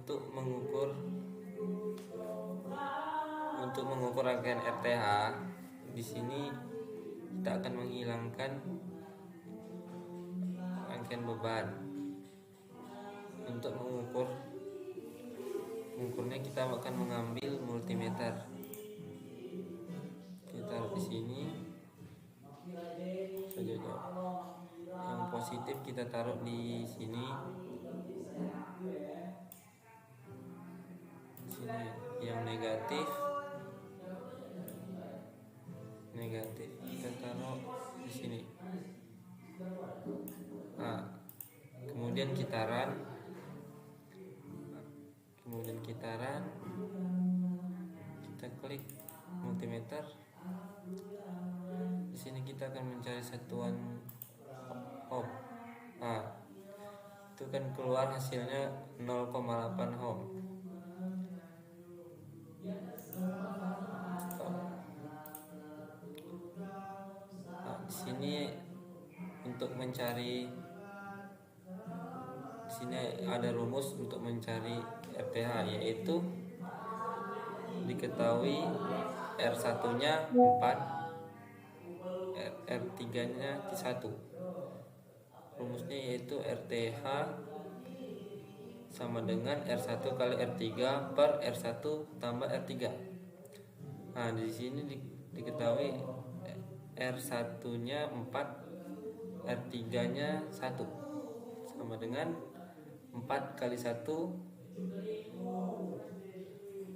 untuk mengukur rangkaian RTH. Di sini kita akan menghilangkan rangkaian beban. Untuk mengukurnya kita akan mengambil multimeter. Kita taruh di sini. Yang positif kita taruh di sini. Yang negatif kita taruh di sini. Nah, kemudian kitaran kita klik multimeter. Di sini kita akan mencari satuan ohm. Nah, itu kan keluar hasilnya 0,8 ohm. Nah, di sini ada rumus untuk mencari RTH, yaitu diketahui R1-nya 4, R3-nya 1. Rumusnya yaitu RTH sama dengan R1 kali R3 per R1 tambah R3. Nah, di sini diketahui R1-nya 4, R3-nya 1 sama dengan 4 kali 1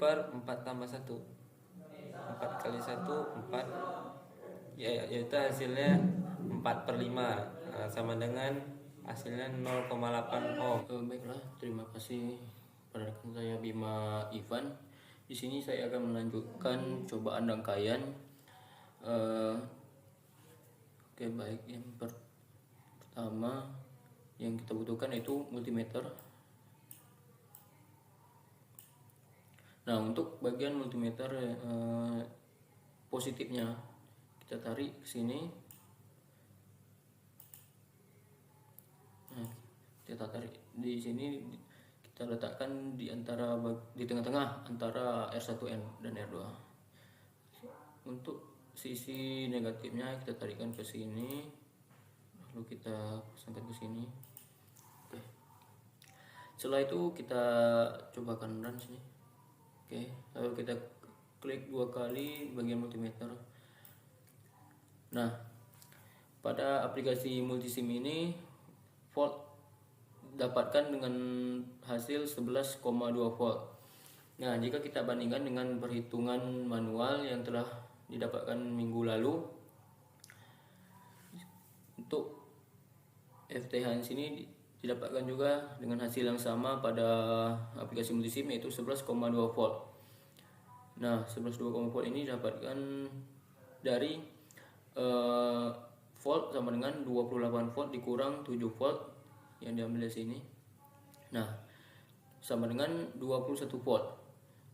per 4 tambah 1. 4 kali 1 4, yaitu hasilnya 4/5. Nah, sama dengan hasilnya 0,8 ohm. Baiklah, terima kasih pada rekan saya Bima Ivan. Di sini saya akan melanjutkan cobaan rangkaian. Baik, yang pertama yang kita butuhkan itu multimeter. Nah, untuk bagian multimeter positifnya kita tarik ke sini. Nah, kita tarik di sini, kita letakkan di tengah-tengah antara R1N dan R2. Untuk sisi negatifnya kita tarikkan ke sini, lalu kita pasangkan ke sini. Oke. Setelah itu kita cobakan run sini. Oke, lalu kita klik 2 kali bagian multimeter. Nah, pada aplikasi multisim ini volt dapatkan dengan hasil 11,2 volt. Nah, jika kita bandingkan dengan perhitungan manual yang telah didapatkan minggu lalu, untuk FTH sini didapatkan juga dengan hasil yang sama pada aplikasi multisim, yaitu 11,2 volt. Nah, 11,2 volt ini didapatkan dari volt sama dengan 28 volt dikurang 7 volt yang diambil dari sini. Nah, sama dengan 21 volt.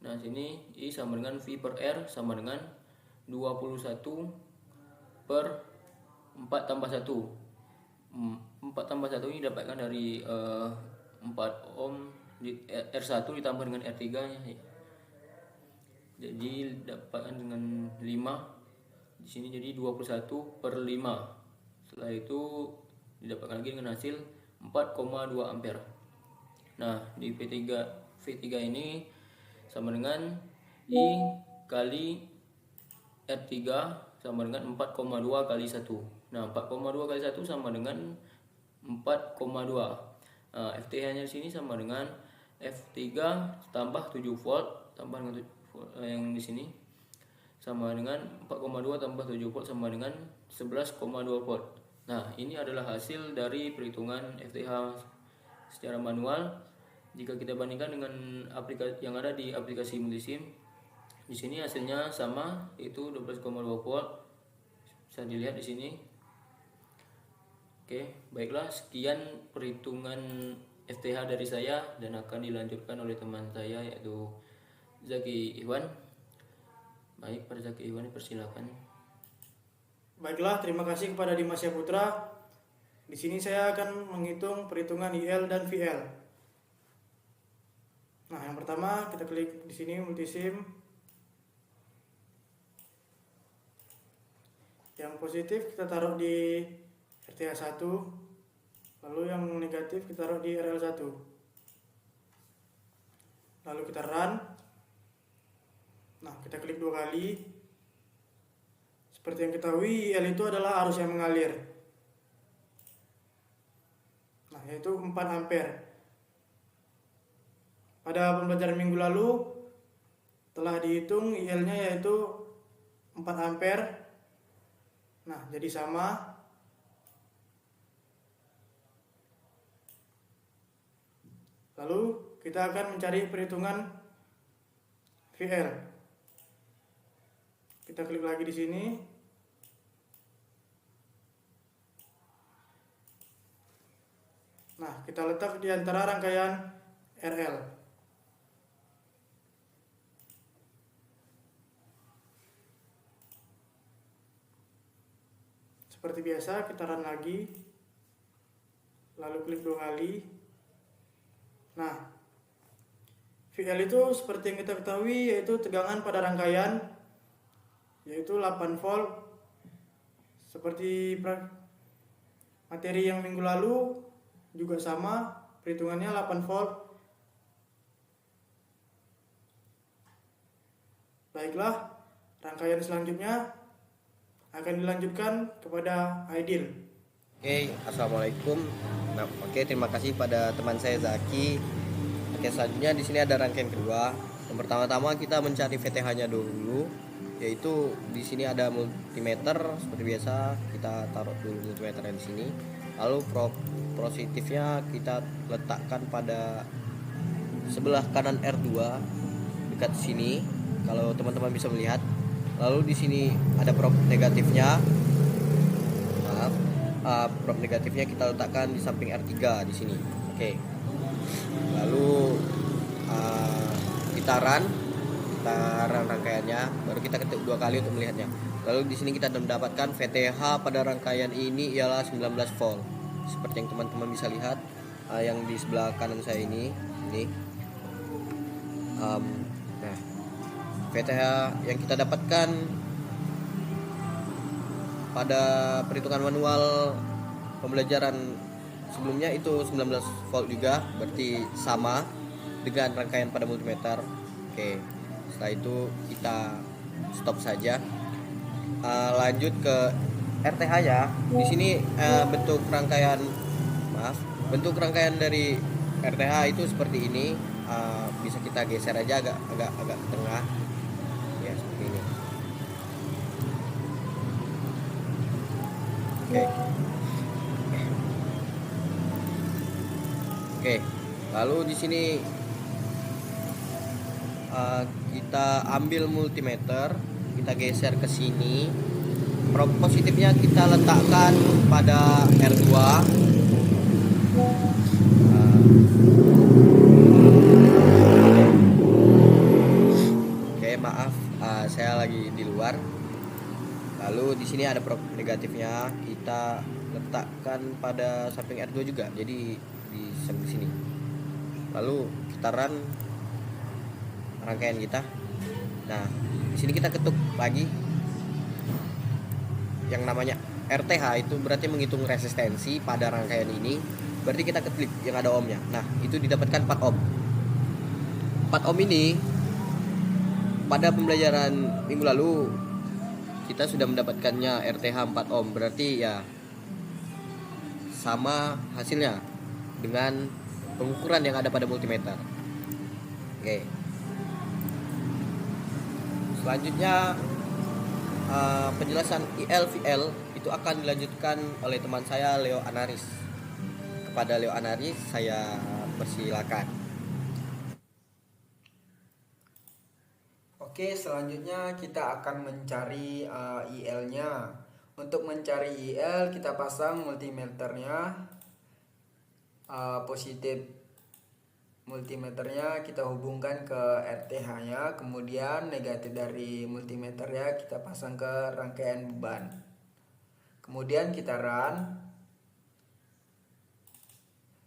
Nah, sini I sama dengan V per R sama dengan 21 per 4 tambah 1. 4 tambah 1 ini didapatkan dari 4 ohm R1 ditambah dengan R3 nya. Jadi dapatkan dengan 5 di sini, jadi 21 per 5. Setelah itu didapatkan lagi dengan hasil 4,2 ampere. Nah, di V3 ini sama dengan I kali R3 sama dengan 4,2 kali 1. Nah, 4,2 kali 1 sama dengan 4,2. Nah, FTH nya di sini sama dengan F3 tambah 7 volt tambah dengan 7 volt, yang di sini sama dengan 4,2 tambah 7 volt sama dengan 11,2 volt. Nah, ini adalah hasil dari perhitungan FTH secara manual. Jika kita bandingkan dengan aplikasi yang ada di aplikasi multisim, di sini hasilnya sama, itu 12,2 volt. Bisa dilihat di sini. Oke, baiklah, sekian perhitungan FTH dari saya dan akan dilanjutkan oleh teman saya, yaitu Zaki Iwan. Baik, pada Zaki Iwan, persilakan. Baiklah, terima kasih kepada Dimas Syaputra. Di sini saya akan menghitung perhitungan IL dan VL. Nah, yang pertama kita klik di sini multisim. Yang positif kita taruh di RTH 1, lalu yang negatif kita taruh di RL 1. Lalu kita run. Nah, kita klik 2 kali. Seperti yang kita ketahui, IL itu adalah arus yang mengalir. Nah, yaitu 4 ampere. Pada pembelajaran minggu lalu telah dihitung IL-nya yaitu 4 ampere. Nah, jadi sama. Lalu kita akan mencari perhitungan VL. Kita klik lagi di sini. Nah, kita letak di antara rangkaian RL. Seperti biasa, kita run lagi. Lalu klik 2 kali. Nah, VL itu seperti yang kita ketahui yaitu tegangan pada rangkaian, yaitu 8 volt. Seperti materi yang minggu lalu juga sama, perhitungannya 8 volt. Baiklah, rangkaian selanjutnya akan dilanjutkan kepada Aidil. Oke, assalamualaikum. Nah, terima kasih pada teman saya Zaki. Oke, selanjutnya di sini ada rangkaian kedua. Yang pertama-tama kita mencari VTH-nya dulu, yaitu di sini ada multimeter seperti biasa. Kita taruh dulu multimeternya di sini. Lalu positifnya kita letakkan pada sebelah kanan R2 dekat sini. Kalau teman-teman bisa melihat. Lalu di sini ada prop negatifnya. Prop negatifnya kita letakkan di samping R3 di sini. Oke. Lalu kita run rangkaiannya, baru kita ketik 2 kali untuk melihatnya. Lalu di sini kita mendapatkan VTH pada rangkaian ini ialah 19 volt. Seperti yang teman-teman bisa lihat, yang di sebelah kanan saya ini. Nah, VTH yang kita dapatkan pada perhitungan manual pembelajaran sebelumnya itu 19 volt juga, berarti sama dengan rangkaian pada multimeter. Oke, setelah itu kita stop saja. Lanjut ke RTH ya. Di sini bentuk rangkaian dari RTH itu seperti ini. Bisa kita geser aja agak ke tengah. Ya, seperti ini. Oke. Lalu di sini kita ambil multimeter, kita geser ke sini. Prop positifnya kita letakkan pada R2. Oke, maaf, saya lagi di luar. Lalu di sini ada prop negatifnya, kita letakkan pada samping R2 juga, jadi di samping sini. Lalu kita run rangkaian kita. Nah, di sini kita ketuk lagi yang namanya RTH, itu berarti menghitung resistensi pada rangkaian ini. Berarti kita klik yang ada ohmnya. Nah, itu didapatkan 4 ohm. 4 ohm ini pada pembelajaran minggu lalu kita sudah mendapatkannya RTH 4 ohm, berarti ya sama hasilnya dengan pengukuran yang ada pada multimeter. Oke. Selanjutnya penjelasan IL/VL itu akan dilanjutkan oleh teman saya Leo Anaris. Kepada Leo Anaris saya persilakan. Oke, selanjutnya kita akan mencari IL-nya. Untuk mencari IL kita pasang multimeternya, positif multimeternya kita hubungkan ke RTH-nya, kemudian negatif dari multimeternya kita pasang ke rangkaian beban. Kemudian kita run.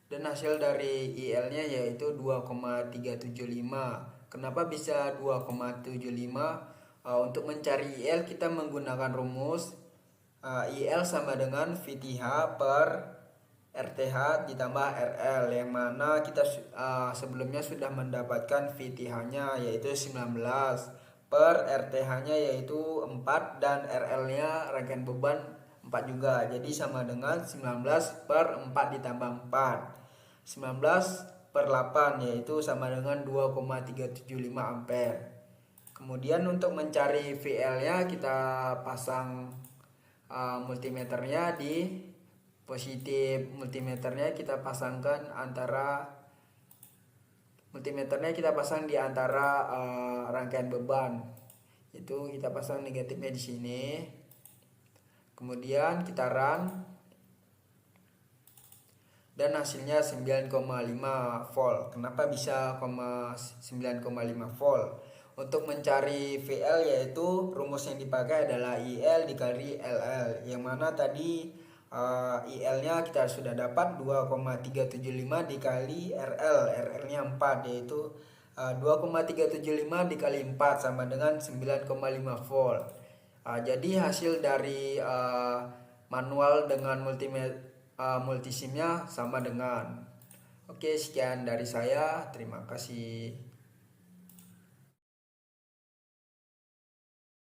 Dan hasil dari IL-nya yaitu 2,375. Kenapa bisa 2,75? Untuk mencari IL kita menggunakan rumus IL sama dengan VTH per RTH ditambah RL, yang mana kita sebelumnya sudah mendapatkan VTH-nya yaitu 19 per RTH-nya yaitu 4 dan RL-nya rangkaian beban 4 juga. Jadi sama dengan 19 per 4 ditambah 4. 19 per 8 yaitu sama dengan 2,375 ampere. Kemudian untuk mencari VL-nya kita pasang multimeternya di positif. Multimeternya kita pasang di antara rangkaian beban. Itu kita pasang negatifnya di sini. Kemudian kita run dan hasilnya 9,5 volt. Kenapa bisa 9,5 volt? Untuk mencari VL yaitu rumus yang dipakai adalah IL dikali LL, yang mana tadi IL-nya kita sudah dapat 2,375 dikali RL-nya 4, yaitu 2,375 dikali 4 sama dengan 9,5 volt. Jadi hasil dari manual dengan multisimnya sama dengan. Oke, sekian dari saya. Terima kasih.